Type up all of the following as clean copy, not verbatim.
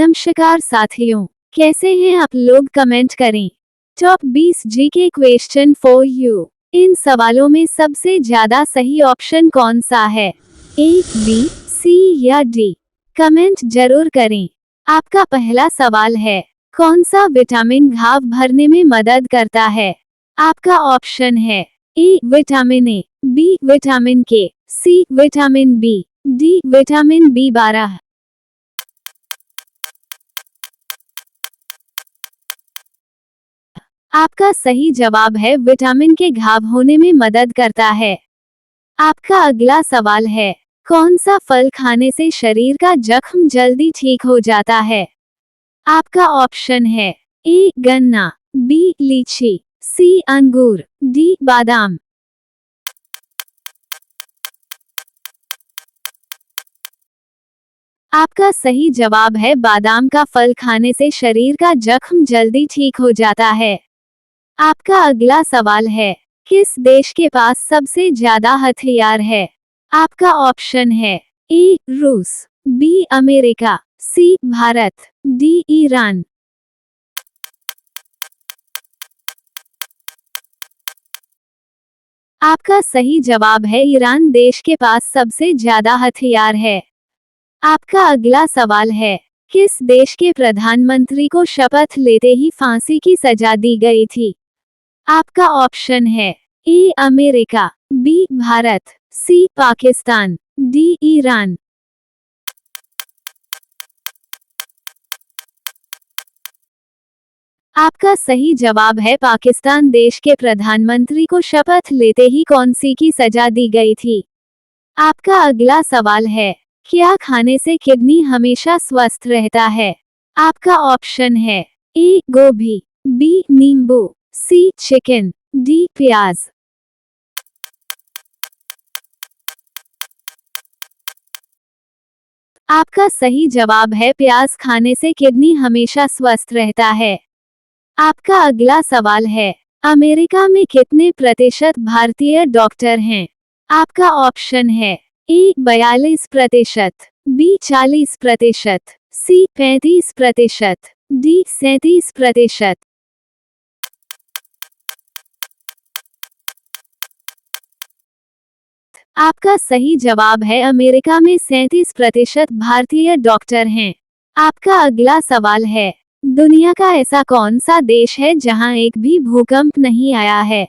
नमस्कार साथियों, कैसे हैं आप लोग? कमेंट करें। Top 20 GK question for you. इन सवालों में सबसे ज्यादा सही ऑप्शन कौन सा है? ए, बी, सी या डी? कमेंट जरूर करें। आपका पहला सवाल है, कौन सा विटामिन घाव भरने में मदद करता है? आपका ऑप्शन है A vitamin A, B vitamin K, C vitamin B, D vitamin B12। आपका सही जवाब है विटामिन के घाव होने में मदद करता है। आपका अगला सवाल है, कौन सा फल खाने से शरीर का जख्म जल्दी ठीक हो जाता है? आपका ऑप्शन है ए गन्ना, बी लीची, सी अंगूर, डी बादाम। आपका सही जवाब है बादाम का फल खाने से शरीर का जख्म जल्दी ठीक हो जाता है। आपका अगला सवाल है, किस देश के पास सबसे ज्यादा हथियार है? आपका ऑप्शन है ए रूस, बी अमेरिका, सी भारत, डी ईरान। आपका सही जवाब है ईरान देश के पास सबसे ज्यादा हथियार है। आपका अगला सवाल है, किस देश के प्रधानमंत्री को शपथ लेते ही फांसी की सजा दी गई थी? आपका ऑप्शन है A America, B Bharat, C Pakistan, D Iran. आपका सही जवाब है पाकिस्तान देश के प्रधानमंत्री को शपथ लेते ही कौन सी की सजा दी गई थी? आपका अगला सवाल है, क्या खाने से किडनी हमेशा स्वस्थ रहता है? आपका ऑप्शन है ए गोभी, बी नींबू, सी चिकन, डी प्याज। आपका सही जवाब है प्याज खाने से किडनी हमेशा स्वस्थ रहता है। आपका अगला सवाल है, अमेरिका में कितने प्रतिशत भारतीय डॉक्टर हैं? आपका ऑप्शन है ए 42%, बी 40%, सी 35%, डी 37%। आपका सही जवाब है अमेरिका में 37% भारतीय डॉक्टर हैं। आपका अगला सवाल है, दुनिया का ऐसा कौन सा देश है जहां एक भी भूकंप नहीं आया है?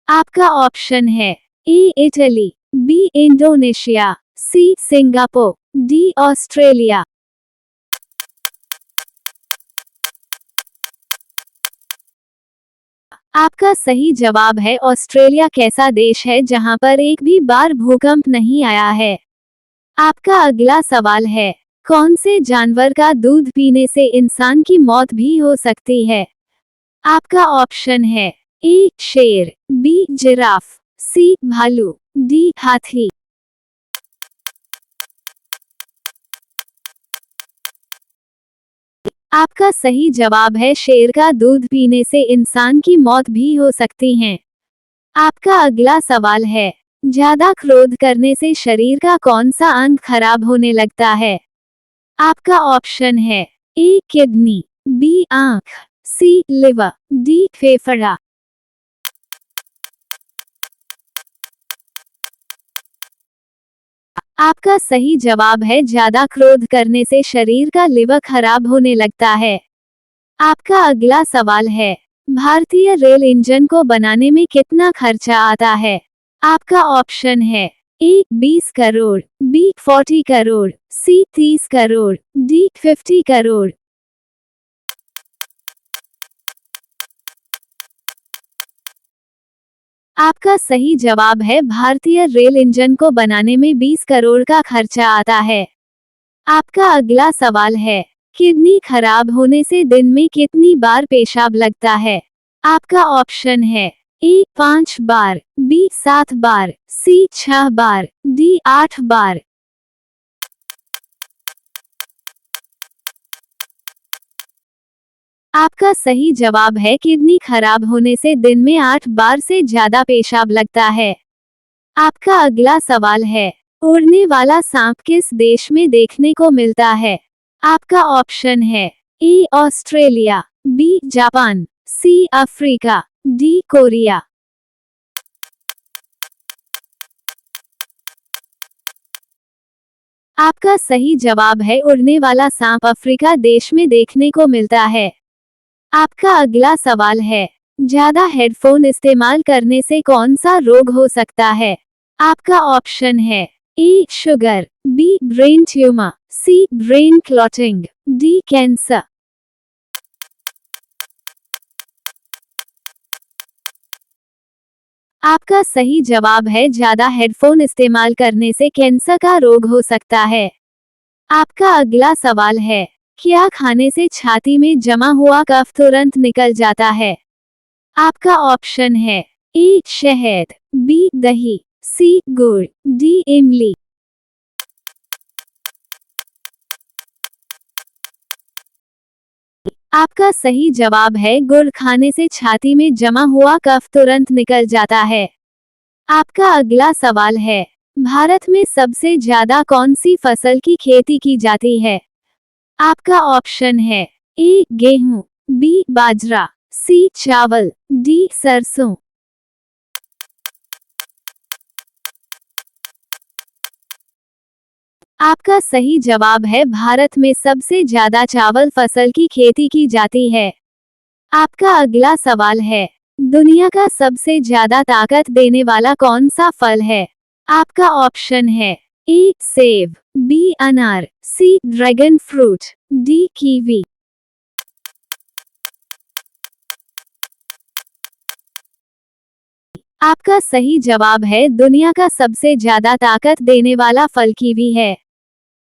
आपका ऑप्शन है A Italy, B Indonesia, C Singapore, D Australia. आपका सही जवाब है ऑस्ट्रेलिया कैसा देश है जहां पर एक भी बार भूकंप नहीं आया है। आपका अगला सवाल है, कौन से जानवर का दूध पीने से इंसान की मौत भी हो सकती है? आपका ऑप्शन है ए शेर, बी जिराफ, सी भालू, डी हाथी। आपका सही जवाब है शेर का दूध पीने से इंसान की मौत भी हो सकती है। आपका अगला सवाल है, ज्यादा क्रोध करने से शरीर का कौन सा अंग खराब होने लगता है? आपका ऑप्शन है ए किडनी, बी आंख, सी लिवर, डी फेफड़ा। आपका सही जवाब है ज्यादा क्रोध करने से शरीर का लिवर खराब होने लगता है। आपका अगला सवाल है, भारतीय रेल इंजन को बनाने में कितना खर्चा आता है? आपका ऑप्शन है ए 20 करोड़, बी 40 करोड़, सी 30 करोड़, डी 50 करोड़। आपका सही जवाब है भारतीय रेल इंजन को बनाने में 20 करोड़ का खर्चा आता है। आपका अगला सवाल है, किडनी खराब होने से दिन में कितनी बार पेशाब लगता है? आपका ऑप्शन है ए 5 बार, बी 7 बार, सी 6 बार, डी 8 बार। आपका सही जवाब है किडनी खराब होने से दिन में 8 बार से ज्यादा पेशाब लगता है। आपका अगला सवाल है, उड़ने वाला सांप किस देश में देखने को मिलता है? आपका ऑप्शन है A Australia, B Japan, C Africa, D Korea. आपका सही जवाब है उड़ने वाला सांप अफ्रीका देश में देखने को मिलता है। आपका अगला सवाल है, ज्यादा हेडफोन इस्तेमाल करने से कौन सा रोग हो सकता है? आपका ऑप्शन है ए शुगर, बी ब्रेन ट्यूमर, सी ब्रेन क्लॉटिंग, डी कैंसर। आपका सही जवाब है ज्यादा हेडफोन इस्तेमाल करने से कैंसर का रोग हो सकता है। आपका अगला सवाल है, क्या खाने से छाती में जमा हुआ कफ तुरंत निकल जाता है? आपका ऑप्शन है ए शहद, बी दही, सी गुड़, डी इमली। आपका सही जवाब है गुड़ खाने से छाती में जमा हुआ कफ तुरंत निकल जाता है। आपका अगला सवाल है, भारत में सबसे ज्यादा कौन सी फसल की खेती की जाती है? आपका ऑप्शन है ए गेहूं, बी बाजरा, सी चावल, डी सरसों। आपका सही जवाब है भारत में सबसे ज्यादा चावल फसल की खेती की जाती है। आपका अगला सवाल है, दुनिया का सबसे ज्यादा ताकत देने वाला कौन सा फल है? आपका ऑप्शन है ए सेब, बी अनार, sea dragon fruit, D kiwi. आपका सही जवाब है दुनिया का सबसे ज्यादा ताकत देने वाला फल कीवी है।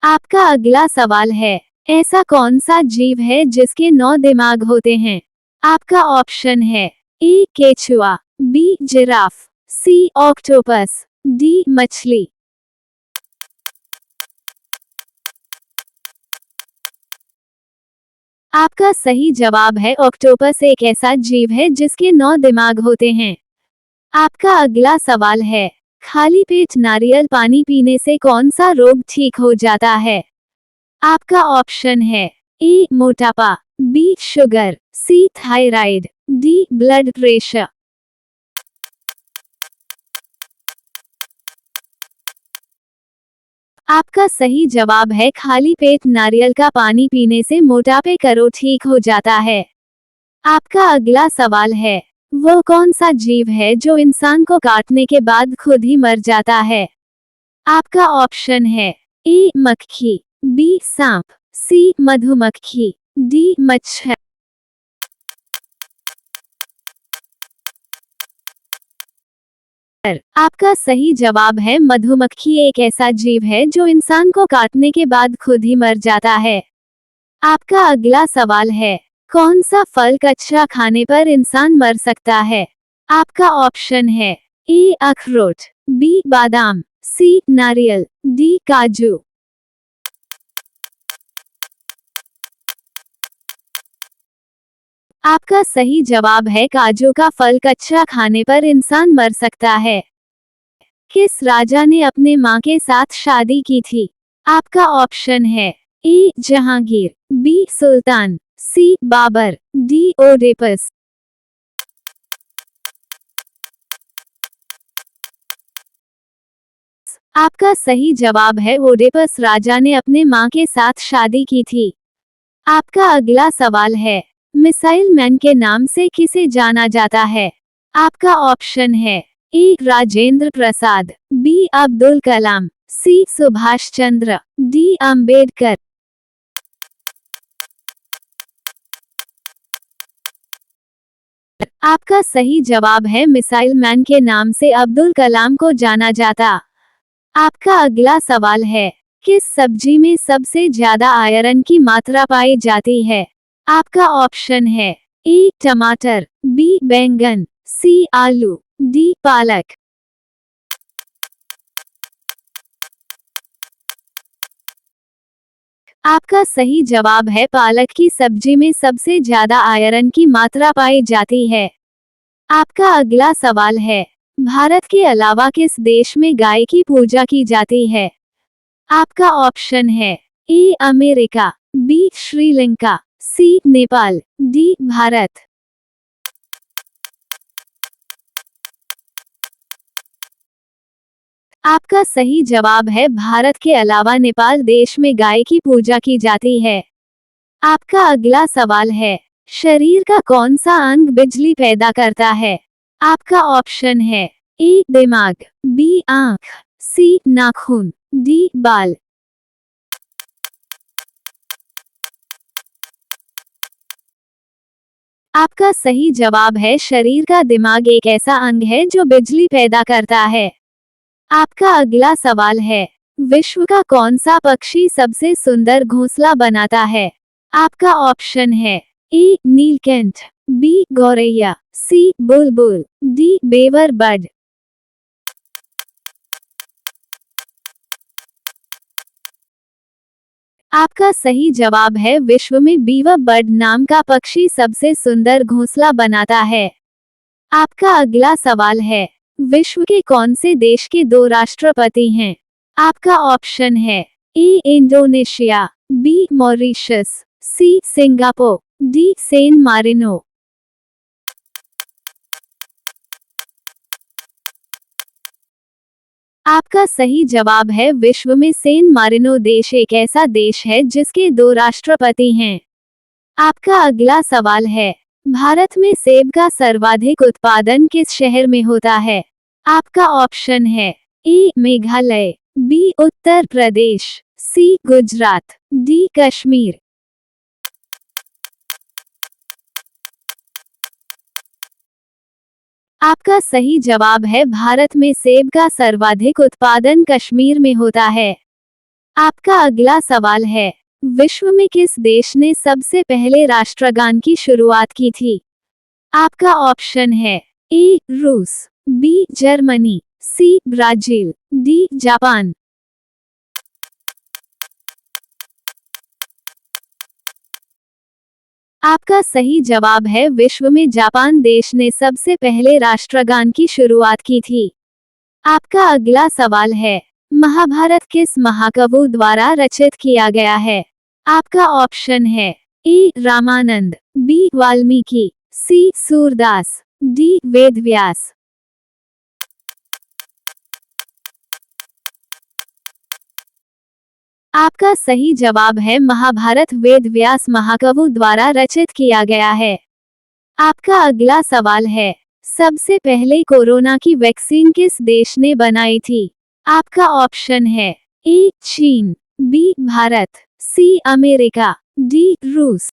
आपका अगला सवाल है, ऐसा कौन सा जीव है जिसके 9 दिमाग होते हैं? आपका ऑप्शन है ए केचुआ, बी जिराफ, सी ऑक्टोपस, डी मछली। आपका सही जवाब है ऑक्टोपस एक ऐसा जीव है जिसके 9 दिमाग होते हैं। आपका अगला सवाल है, खाली पेट नारियल पानी पीने से कौन सा रोग ठीक हो जाता है? आपका ऑप्शन है ए मोटापा, बी शुगर, सी थायराइड, डी ब्लड प्रेशर। आपका सही जवाब है खाली पेट नारियल का पानी पीने से मोटापे का रोग ठीक हो जाता है। आपका अगला सवाल है, वो कौन सा जीव है जो इंसान को काटने के बाद खुद ही मर जाता है? आपका ऑप्शन है ए मक्खी, बी सांप, सी मधुमक्खी, डी मच्छर। आपका सही जवाब है मधुमक्खी एक ऐसा जीव है जो इंसान को काटने के बाद खुद ही मर जाता है। आपका अगला सवाल है, कौन सा फल कच्चा खाने पर इंसान मर सकता है? आपका ऑप्शन है ए अखरोट, बी बादाम, सी नारियल, डी काजू। आपका सही जवाब है काजू का फल कच्चा खाने पर इंसान मर सकता है। किस राजा ने अपने मां के साथ शादी की थी? आपका ऑप्शन है ए जहांगीर, बी सुल्तान, सी बाबर, डी ओडेपस। आपका सही जवाब है ओडेपस राजा ने अपने मां के साथ शादी की थी। आपका अगला सवाल है, मिसाइल मैन के नाम से किसे जाना जाता है? आपका ऑप्शन है ए राजेंद्र प्रसाद, बी अब्दुल कलाम, सी सुभाष चंद्र, डी अंबेडकर। आपका सही जवाब है मिसाइल मैन के नाम से अब्दुल कलाम को जाना जाता। आपका अगला सवाल है, किस सब्जी में सबसे ज्यादा आयरन की मात्रा पाई जाती है? आपका ऑप्शन है ए टमाटर, बी बैंगन, सी आलू, डी पालक। आपका सही जवाब है पालक की सब्जी में सबसे ज्यादा आयरन की मात्रा पाई जाती है। आपका अगला सवाल है, भारत के अलावा किस देश में गाय की पूजा की जाती है? आपका ऑप्शन है A America, B Sri Lanka, C Nepal, D Bharat. आपका सही जवाब है भारत के अलावा नेपाल देश में गाय की पूजा की जाती है। आपका अगला सवाल है, शरीर का कौन सा अंग बिजली पैदा करता है? आपका ऑप्शन है ए दिमाग, बी आंख, सी नाखून, डी बाल। आपका सही जवाब है शरीर का दिमाग एक ऐसा अंग है जो बिजली पैदा करता है। आपका अगला सवाल है, विश्व का कौन सा पक्षी सबसे सुंदर घोंसला बनाता है? आपका ऑप्शन है ए नीलकंठ, बी गौरैया, सी बुलबुल, डी बेवर बर्ड। आपका सही जवाब है विश्व में बीवर बर्ड नाम का पक्षी सबसे सुंदर घोंसला बनाता है। आपका अगला सवाल है, विश्व के कौन से देश के 2 राष्ट्रपति हैं? आपका ऑप्शन है A Indonesia, B Mauritius, C Singapore, D San Marino. आपका सही जवाब है विश्व में सैन मारिनो देश एक ऐसा देश है जिसके 2 राष्ट्रपति हैं। आपका अगला सवाल है, भारत में सेब का सर्वाधिक उत्पादन किस शहर में होता है? आपका ऑप्शन है ए मेघालय, बी उत्तर प्रदेश, सी गुजरात, डी कश्मीर। आपका सही जवाब है भारत में सेब का सर्वाधिक उत्पादन कश्मीर में होता है। आपका अगला सवाल है, विश्व में किस देश ने सबसे पहले राष्ट्रगान की शुरुआत की थी? आपका ऑप्शन है ए रूस, B Germany, C Brazil, D Japan. आपका सही जवाब है विश्व में जापान देश ने सबसे पहले राष्ट्रगान की शुरुआत की थी। आपका अगला सवाल है, महाभारत किस महाकवि द्वारा रचित किया गया है? आपका ऑप्शन है ए रामानंद, बी वाल्मीकि, सी सूरदास, डी वेदव्यास। आपका सही जवाब है महाभारत वेद व्यास महाकवि द्वारा रचित किया गया है। आपका अगला सवाल है, सबसे पहले कोरोना की वैक्सीन किस देश ने बनाई थी? आपका ऑप्शन है ए चीन, B Bharat, C America, D रूस।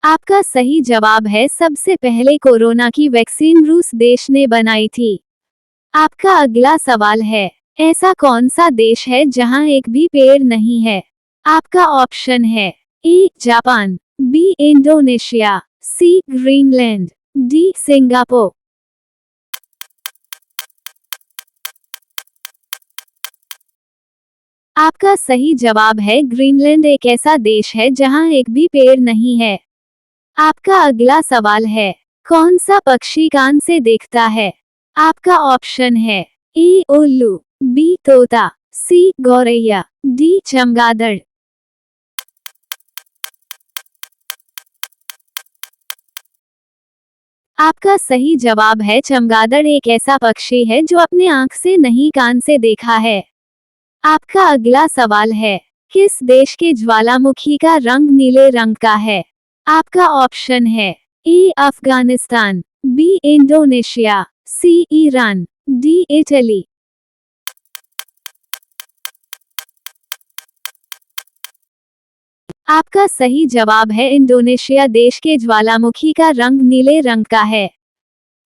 आपका सही जवाब है सबसे पहले कोरोना की वैक्सीन रूस देश ने बनाई थी। आपका अगला सवाल है, ऐसा कौन सा देश है जहां एक भी पेड़ नहीं है? आपका ऑप्शन है A Japan, B Indonesia, C Greenland, D Singapore. आपका सही जवाब है ग्रीनलैंड एक ऐसा देश है जहां एक भी पेड़ नहीं है। आपका अगला सवाल है, कौन सा पक्षी कान से देखता है? आपका ऑप्शन है ए उल्लू, बी तोता, सी गौरैया, डी चमगादड़। आपका सही जवाब है चमगादड़ एक ऐसा पक्षी है जो अपने आंख से नहीं कान से देखा है। आपका अगला सवाल है, किस देश के ज्वालामुखी का रंग नीले रंग का है? आपका ऑप्शन है ए अफगानिस्तान, बी इंडोनेशिया, सी ईरान, डी इटली। आपका सही जवाब है इंडोनेशिया देश के ज्वालामुखी का रंग नीले रंग का है।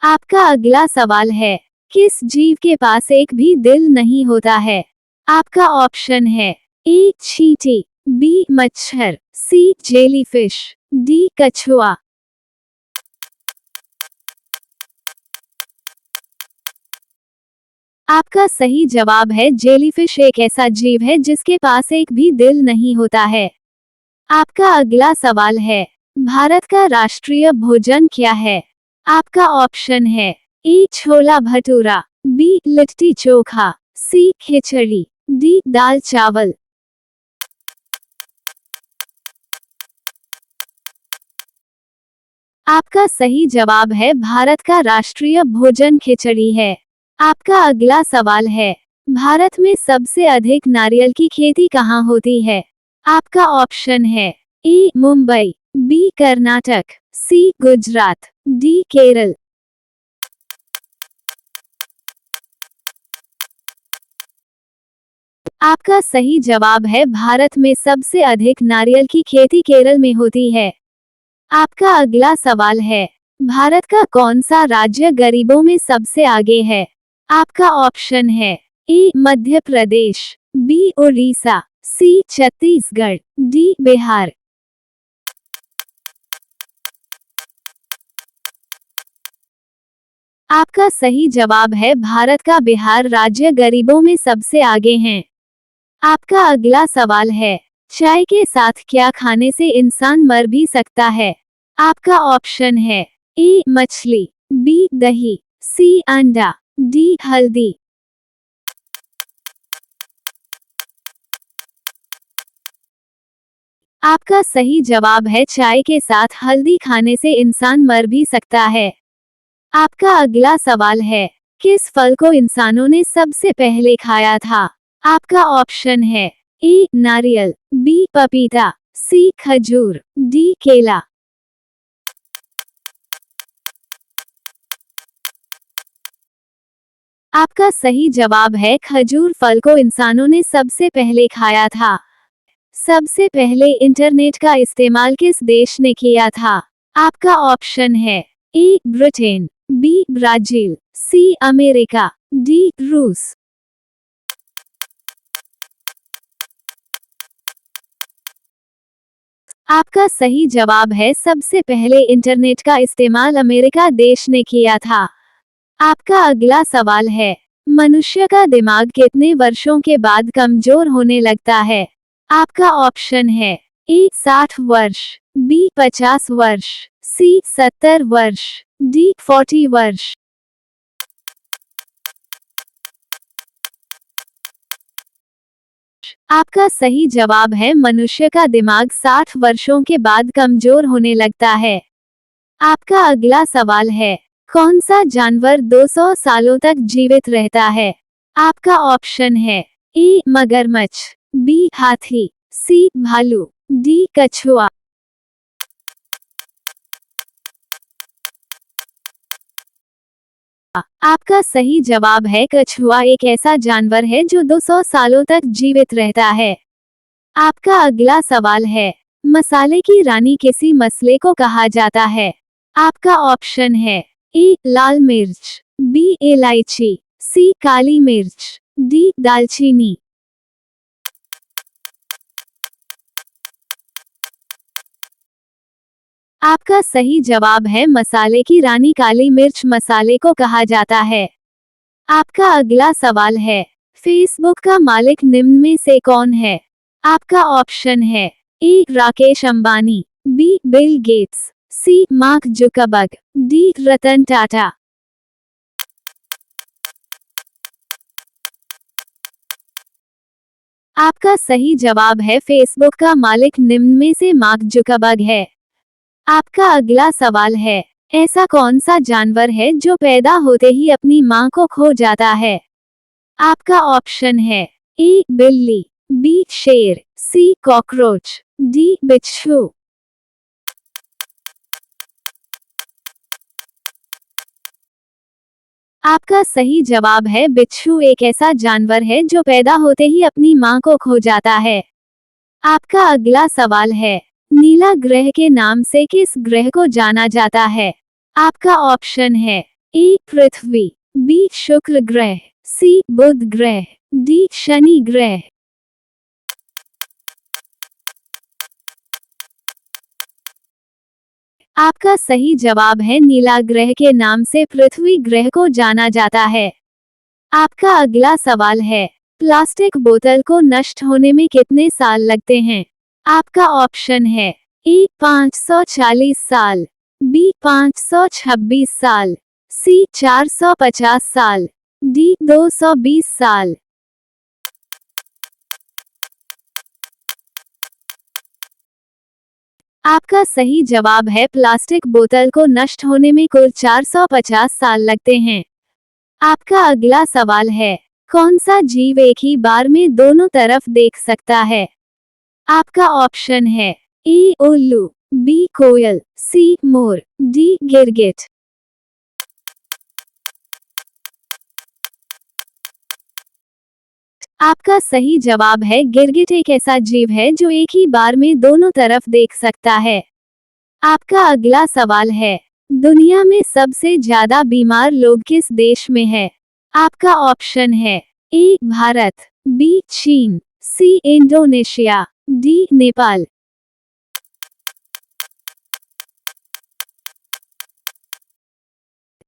आपका अगला सवाल है, किस जीव के पास एक भी दिल नहीं होता है? आपका ऑप्शन है ए चींटी, बी मच्छर, सी जेलीफिश, डी कछुआ। आपका सही जवाब है जेलीफिश एक ऐसा जीव है जिसके पास एक भी दिल नहीं होता है। आपका अगला सवाल है, भारत का राष्ट्रीय भोजन क्या है? आपका ऑप्शन है ए छोला भटूरा, बी लिट्टी चोखा, सी खिचड़ी, डी दाल चावल। आपका सही जवाब है भारत का राष्ट्रीय भोजन खिचड़ी है। आपका अगला सवाल है, भारत में सबसे अधिक नारियल की खेती कहाँ होती है? आपका ऑप्शन है ए मुंबई, बी कर्नाटक, सी गुजरात, डी केरल। आपका सही जवाब है भारत में सबसे अधिक नारियल की खेती केरल में होती है। आपका अगला सवाल है, भारत का कौन सा राज्य गरीबों में सबसे आगे है? आपका ऑप्शन है ए मध्य प्रदेश, बी उड़ीसा, सी छत्तीसगढ़, डी बिहार। आपका सही जवाब है भारत का बिहार राज्य गरीबों में सबसे आगे हैं। आपका अगला सवाल है, चाय के साथ क्या खाने से इंसान मर भी सकता है? आपका ऑप्शन है ए मछली, बी दही, सी अंडा, डी हल्दी। आपका सही जवाब है चाय के साथ हल्दी खाने से इंसान मर भी सकता है। आपका अगला सवाल है, किस फल को इंसानों ने सबसे पहले खाया था? आपका ऑप्शन है ए नारियल, बी पपीता, सी खजूर, डी केला। आपका सही जवाब है खजूर फल को इंसानों ने सबसे पहले खाया था। सबसे पहले इंटरनेट का इस्तेमाल किस देश ने किया था? आपका ऑप्शन है A Britain, B Brazil, C America, D रूस। आपका सही जवाब है सबसे पहले इंटरनेट का इस्तेमाल अमेरिका देश ने किया था। आपका अगला सवाल है, मनुष्य का दिमाग कितने वर्षों के बाद कमजोर होने लगता है? आपका ऑप्शन है ए 60 वर्ष, बी 50 वर्ष, सी 70 वर्ष, डी 40 वर्ष। आपका सही जवाब है मनुष्य का दिमाग 60 वर्षों के बाद कमजोर होने लगता है। आपका अगला सवाल है, कौन सा जानवर 200 सालों तक जीवित रहता है? आपका ऑप्शन है ए मगरमच्छ, बी हाथी, सी भालू, डी कछुआ। आपका सही जवाब है कछुआ एक ऐसा जानवर है जो 200 सालों तक जीवित रहता है। आपका अगला सवाल है, मसाले की रानी किसी मसले को कहा जाता है? आपका ऑप्शन है ए लाल मिर्च, बी इलायची, सी काली मिर्च, डी दालचीनी। आपका सही जवाब है मसाले की रानी काली मिर्च मसाले को कहा जाता है। आपका अगला सवाल है, फेसबुक का मालिक निम्न में से कौन है? आपका ऑप्शन है A Rakesh Ambani, B Bill Gates, C Mark Zuckerberg, D Ratan Tata. आपका सही जवाब है फेसबुक का मालिक निम्न में से मार्क जुकरबर्ग है। आपका अगला सवाल है, ऐसा कौन सा जानवर है जो पैदा होते ही अपनी मां को खो जाता है? आपका ऑप्शन है ए बिल्ली, बी शेर, सी कॉकरोच, डी बिच्छू। आपका सही जवाब है बिच्छू एक ऐसा जानवर है जो पैदा होते ही अपनी मां को खो जाता है। आपका अगला सवाल है, नीला ग्रह के नाम से किस ग्रह को जाना जाता है? आपका ऑप्शन है ए पृथ्वी, बी शुक्र ग्रह, सी बुध ग्रह, डी शनि ग्रह। आपका सही जवाब है नीला ग्रह के नाम से पृथ्वी ग्रह को जाना जाता है। आपका अगला सवाल है, प्लास्टिक बोतल को नष्ट होने में कितने साल लगते हैं? आपका ऑप्शन है ए 540 साल, बी 526 साल, सी 450 साल, डी 220 साल। आपका सही जवाब है प्लास्टिक बोतल को नष्ट होने में कुल 450 साल लगते हैं। आपका अगला सवाल है, कौन सा जीव एक ही बार में दोनों तरफ देख सकता है? आपका ऑप्शन है ए उल्लू, बी कोयल, सी मोर, डी गिरगिट। आपका सही जवाब है गिरगिट एक ऐसा जीव है जो एक ही बार में दोनों तरफ देख सकता है। आपका अगला सवाल है, दुनिया में सबसे ज्यादा बीमार लोग किस देश में है? आपका ऑप्शन है ए भारत, बी चीन, सी इंडोनेशिया, डी नेपाल।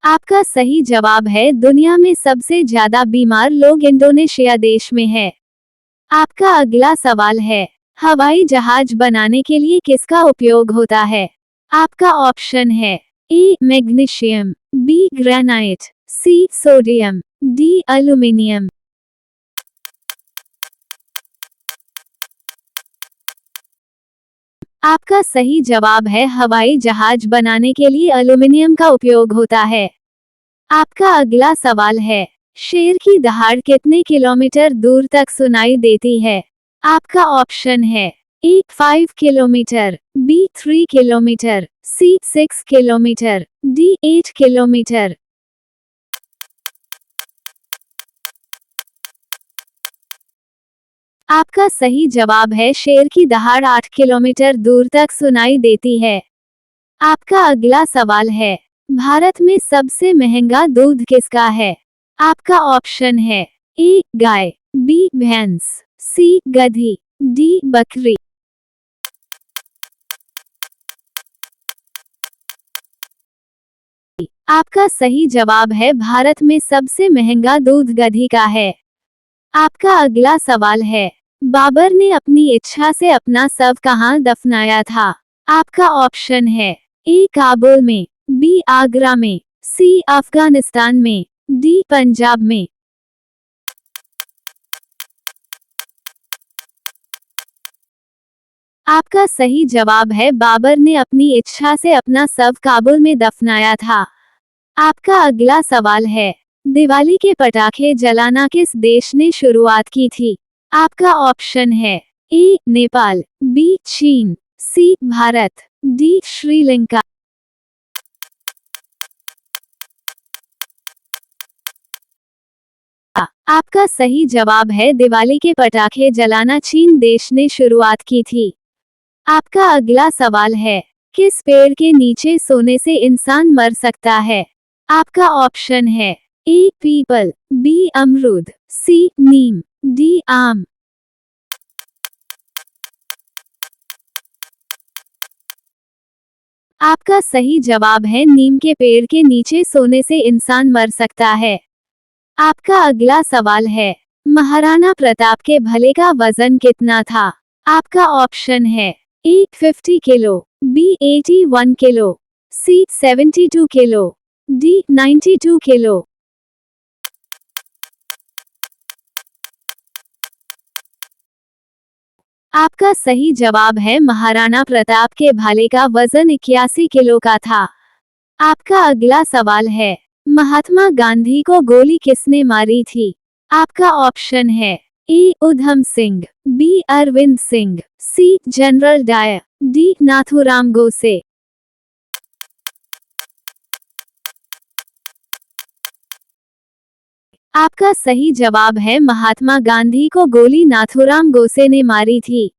आपका सही जवाब है दुनिया में सबसे ज्यादा बीमार लोग इंडोनेशिया देश में है। आपका अगला सवाल है, हवाई जहाज बनाने के लिए किसका उपयोग होता है? आपका ऑप्शन है A magnesium, B granite, C sodium, D aluminium. आपका सही जवाब है हवाई जहाज बनाने के लिए एल्यूमीनियम का उपयोग होता है। आपका अगला सवाल है, शेर की दहाड़ कितने किलोमीटर दूर तक सुनाई देती है? आपका ऑप्शन है ए 5 किलोमीटर, बी 3 किलोमीटर, सी 6 किलोमीटर, डी 8 किलोमीटर। आपका सही जवाब है शेर की दहाड़ 8 किलोमीटर दूर तक सुनाई देती है। आपका अगला सवाल है, भारत में सबसे महंगा दूध किसका है? आपका ऑप्शन है ए गाय, बी भैंस, सी गधी, डी बकरी। आपका सही जवाब है भारत में सबसे महंगा दूध गधी का है। आपका अगला सवाल है, बाबर ने अपनी इच्छा से अपना शव कहाँ दफनाया था? आपका ऑप्शन है ए काबुल में, बी आगरा में, सी अफगानिस्तान में, डी पंजाब में। आपका सही जवाब है बाबर ने अपनी इच्छा से अपना शव काबुल में दफनाया था। आपका अगला सवाल है, दिवाली के पटाखे जलाना किस देश ने शुरुआत की थी? आपका ऑप्शन है ए नेपाल, बी चीन, सी भारत, डी श्रीलंका। आपका सही जवाब है दिवाली के पटाखे जलाना चीन देश ने शुरुआत की थी। आपका अगला सवाल है, किस पेड़ के नीचे सोने से इंसान मर सकता है? आपका ऑप्शन है ए पीपल, बी अमरूद, सी नीम, डी आम। आपका सही जवाब है नीम के पेड़ के नीचे सोने से इंसान मर सकता है। आपका अगला सवाल है, महाराणा प्रताप के भले का वजन कितना था? आपका ऑप्शन है ए 50 किलो, बी 81 किलो, सी 72 किलो, डी 92 किलो। आपका सही जवाब है महाराणा प्रताप के भाले का वजन 81 किलो का था। आपका अगला सवाल है, महात्मा गांधी को गोली किसने मारी थी? आपका ऑप्शन है ए उधम सिंह, बी अरविंद सिंह, सी जनरल डायर, डी नाथूराम गोसे। आपका सही जवाब है महात्मा गांधी को गोली नाथूराम गोसे ने मारी थी।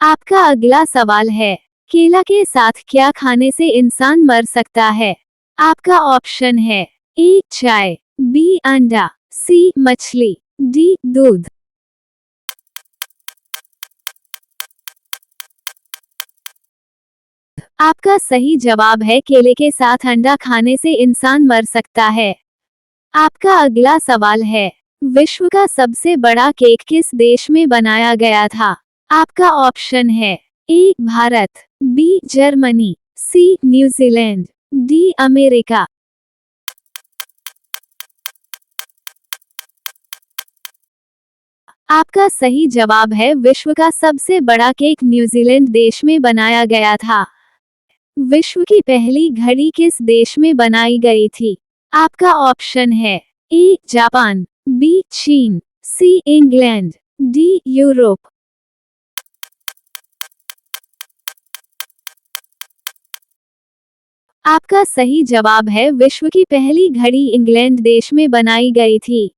आपका अगला सवाल है, केला के साथ क्या खाने से इंसान मर सकता है? आपका ऑप्शन है ए चाय, बी अंडा, सी मछली, डी दूध। आपका सही जवाब है केले के साथ अंडा खाने से इंसान मर सकता है। आपका अगला सवाल है, विश्व का सबसे बड़ा केक किस देश में बनाया गया था? आपका ऑप्शन है ए भारत, बी जर्मनी, सी न्यूजीलैंड, डी अमेरिका। आपका सही जवाब है विश्व का सबसे बड़ा केक न्यूजीलैंड देश में बनाया गया था। विश्व की पहली घड़ी किस देश में बनाई गई थी? आपका ऑप्शन है ए जापान, बी चीन, सी इंग्लैंड, डी यूरोप। आपका सही जवाब है विश्व की पहली घड़ी इंग्लैंड देश में बनाई गई थी।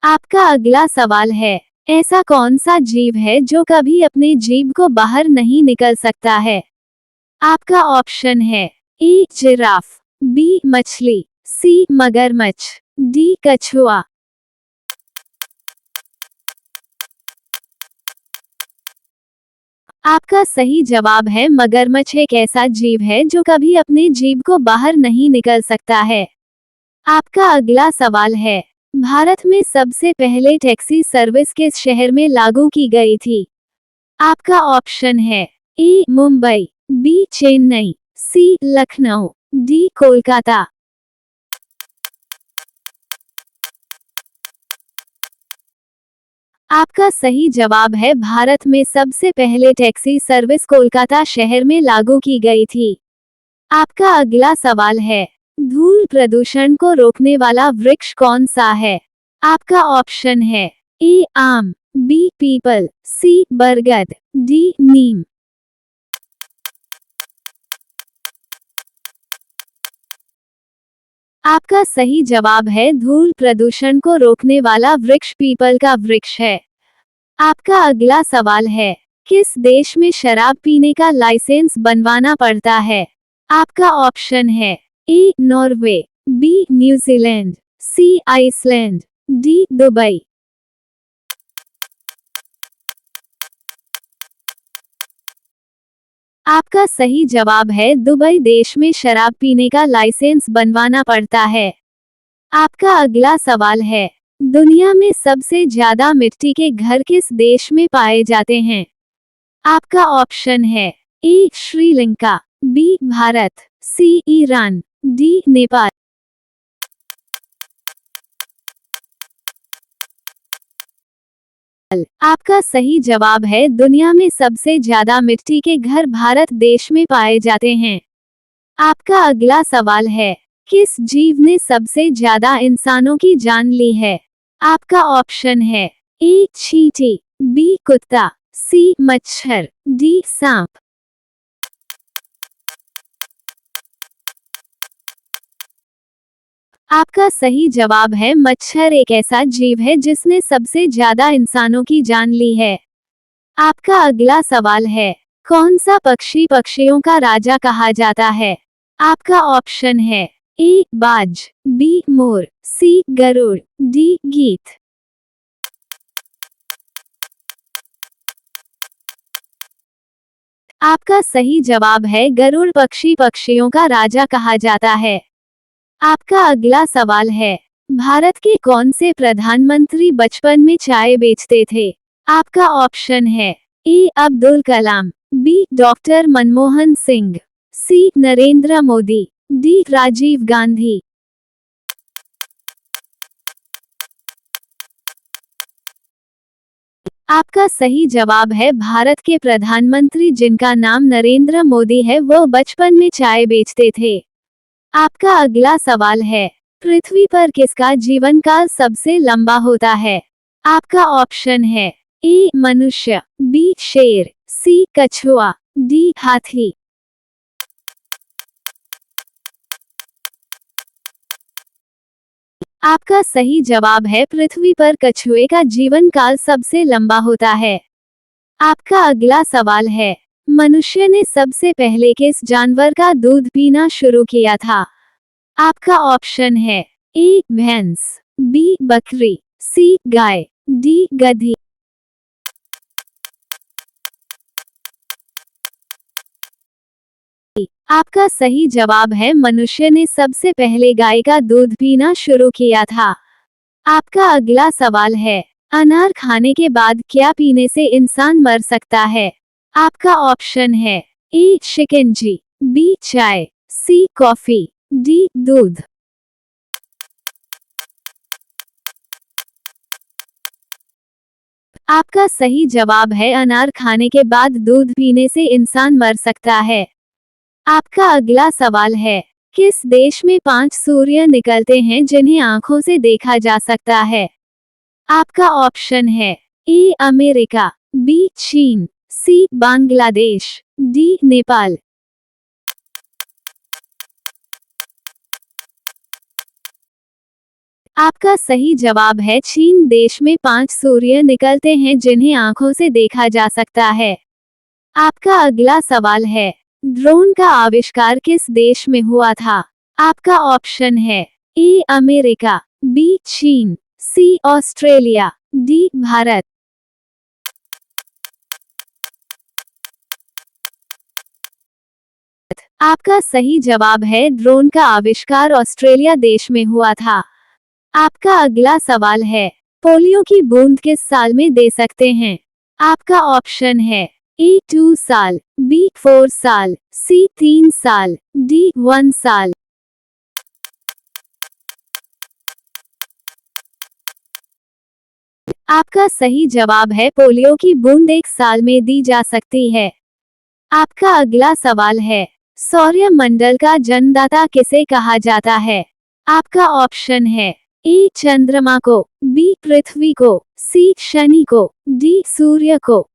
आपका अगला सवाल है, ऐसा कौन सा जीव है जो कभी अपने जीभ को बाहर नहीं निकल सकता है? आपका ऑप्शन है ए जिराफ, बी मछली, सी मगरमच्छ, डी कछुआ। आपका सही जवाब है मगरमच्छ एक ऐसा जीव है जो कभी अपने जीभ को बाहर नहीं निकल सकता है। आपका अगला सवाल है, भारत में सबसे पहले टैक्सी सर्विस किस शहर में लागू की गई थी? आपका ऑप्शन है ए मुंबई, बी चेन्नई, सी लखनऊ, डी कोलकाता। आपका सही जवाब है भारत में सबसे पहले टैक्सी सर्विस कोलकाता शहर में लागू की गई थी। आपका अगला सवाल है, धूल प्रदूषण को रोकने वाला वृक्ष कौन सा है? आपका ऑप्शन है ए आम, बी पीपल, सी बरगद, डी नीम। आपका सही जवाब है धूल प्रदूषण को रोकने वाला वृक्ष पीपल का वृक्ष है। आपका अगला सवाल है, किस देश में शराब पीने का लाइसेंस बनवाना पड़ता है? आपका ऑप्शन है A Norway, B New Zealand, C Iceland, D Dubai. आपका सही जवाब है दुबई देश में शराब पीने का लाइसेंस बनवाना पड़ता है। आपका अगला सवाल है, दुनिया में सबसे ज्यादा मिट्टी के घर किस देश में पाए जाते हैं? आपका ऑप्शन है ए श्रीलंका, बी भारत, सी ईरान, डी नेपाल। आपका सही जवाब है दुनिया में सबसे ज्यादा मिट्टी के घर भारत देश में पाए जाते हैं। आपका अगला सवाल है, किस जीव ने सबसे ज्यादा इंसानों की जान ली है? आपका ऑप्शन है ए चींटी, बी कुत्ता, सी मच्छर, डी सांप। आपका सही जवाब है मच्छर एक ऐसा जीव है जिसने सबसे ज्यादा इंसानों की जान ली है। आपका अगला सवाल है, कौन सा पक्षी पक्षियों का राजा कहा जाता है? आपका ऑप्शन है ए बाज, बी मोर, सी गरुड़, डी गीत। आपका सही जवाब है गरुड़ पक्षी पक्षियों का राजा कहा जाता है। आपका अगला सवाल है, भारत के कौन से प्रधानमंत्री बचपन में चाय बेचते थे? आपका ऑप्शन है ए अब्दुल कलाम, बी डॉक्टर मनमोहन सिंह, सी नरेंद्र मोदी, डी राजीव गांधी। आपका सही जवाब है भारत के प्रधानमंत्री जिनका नाम नरेंद्र मोदी है वो बचपन में चाय बेचते थे। आपका अगला सवाल है, पृथ्वी पर किसका जीवन काल सबसे लंबा होता है? आपका ऑप्शन है ए मनुष्य, बी शेर, सी कछुआ, डी हाथी। आपका सही जवाब है पृथ्वी पर कछुए का जीवन काल सबसे लंबा होता है। आपका अगला सवाल है, मनुष्य ने सबसे पहले किस जानवर का दूध पीना शुरू किया था? आपका ऑप्शन है ए भैंस, बी बकरी, सी गाय, डी गधी। आपका सही जवाब है मनुष्य ने सबसे पहले गाय का दूध पीना शुरू किया था। आपका अगला सवाल है, अनार खाने के बाद क्या पीने से इंसान मर सकता है? आपका ऑप्शन है ए शिकंजी, बी चाय, सी कॉफी, डी दूध। आपका सही जवाब है अनार खाने के बाद दूध पीने से इंसान मर सकता है। आपका अगला सवाल है, किस देश में 5 सूर्य निकलते हैं जिन्हें आंखों से देखा जा सकता है? आपका ऑप्शन है ए अमेरिका, बी चीन, सी बांग्लादेश, डी नेपाल। आपका सही जवाब है चीन देश में 5 सूर्य निकलते हैं जिन्हें आंखों से देखा जा सकता है। आपका अगला सवाल है, ड्रोन का आविष्कार किस देश में हुआ था? आपका ऑप्शन है ए अमेरिका, बी चीन, सी ऑस्ट्रेलिया, डी भारत। आपका सही जवाब है ड्रोन का आविष्कार ऑस्ट्रेलिया देश में हुआ था। आपका अगला सवाल है, पोलियो की बूंद किस साल में दे सकते हैं? आपका ऑप्शन है ए 2 साल, बी 4 साल, सी 3 साल, डी 1 साल। आपका सही जवाब है पोलियो की बूंद 1 साल में दी जा सकती है। आपका अगला सवाल है, सौर मंडल का जन्मदाता किसे कहा जाता है? आपका ऑप्शन है ए चंद्रमा को, बी पृथ्वी को, सी शनि को, डी सूर्य को।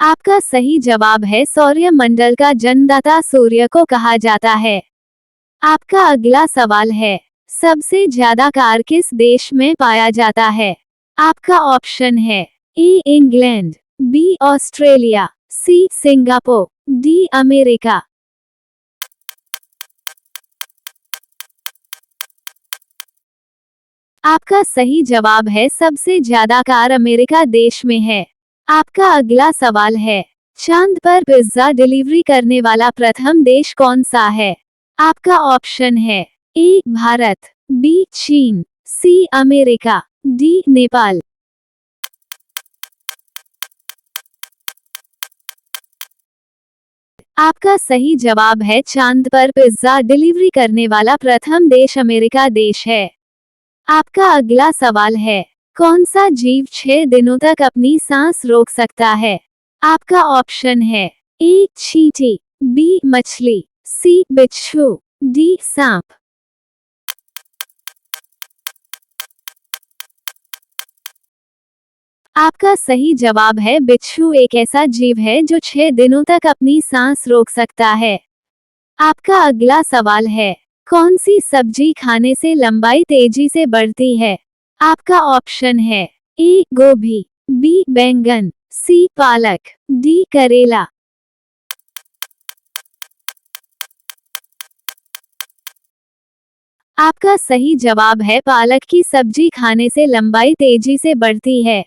आपका सही जवाब है सौर मंडल का जन्मदाता सूर्य को कहा जाता है। आपका अगला सवाल है, सबसे ज्यादा कार किस देश में पाया जाता है? आपका ऑप्शन है A England, B Australia, C Singapore, D America. आपका सही जवाब है सबसे ज्यादा कार अमेरिका देश में है। आपका अगला सवाल है, चांद पर पिज्जा डिलीवरी करने वाला प्रथम देश कौन सा है? आपका ऑप्शन है ए भारत, बी चीन, सी अमेरिका, डी नेपाल। आपका सही जवाब है चांद पर पिज्जा डिलीवरी करने वाला प्रथम देश अमेरिका देश है। आपका अगला सवाल है, कौन सा जीव 6 दिनों तक अपनी सांस रोक सकता है? आपका ऑप्शन है ए चींटी, बी मछली, सी बिच्छू, डी सांप। आपका सही जवाब है बिच्छू एक ऐसा जीव है जो 6 दिनों तक अपनी सांस रोक सकता है। आपका अगला सवाल है, कौन सी सब्जी खाने से लंबाई तेजी से बढ़ती है? आपका ऑप्शन है ए गोभी, बी बैंगन, सी पालक, डी करेला। आपका सही जवाब है पालक की सब्जी खाने से लंबाई तेजी से बढ़ती है।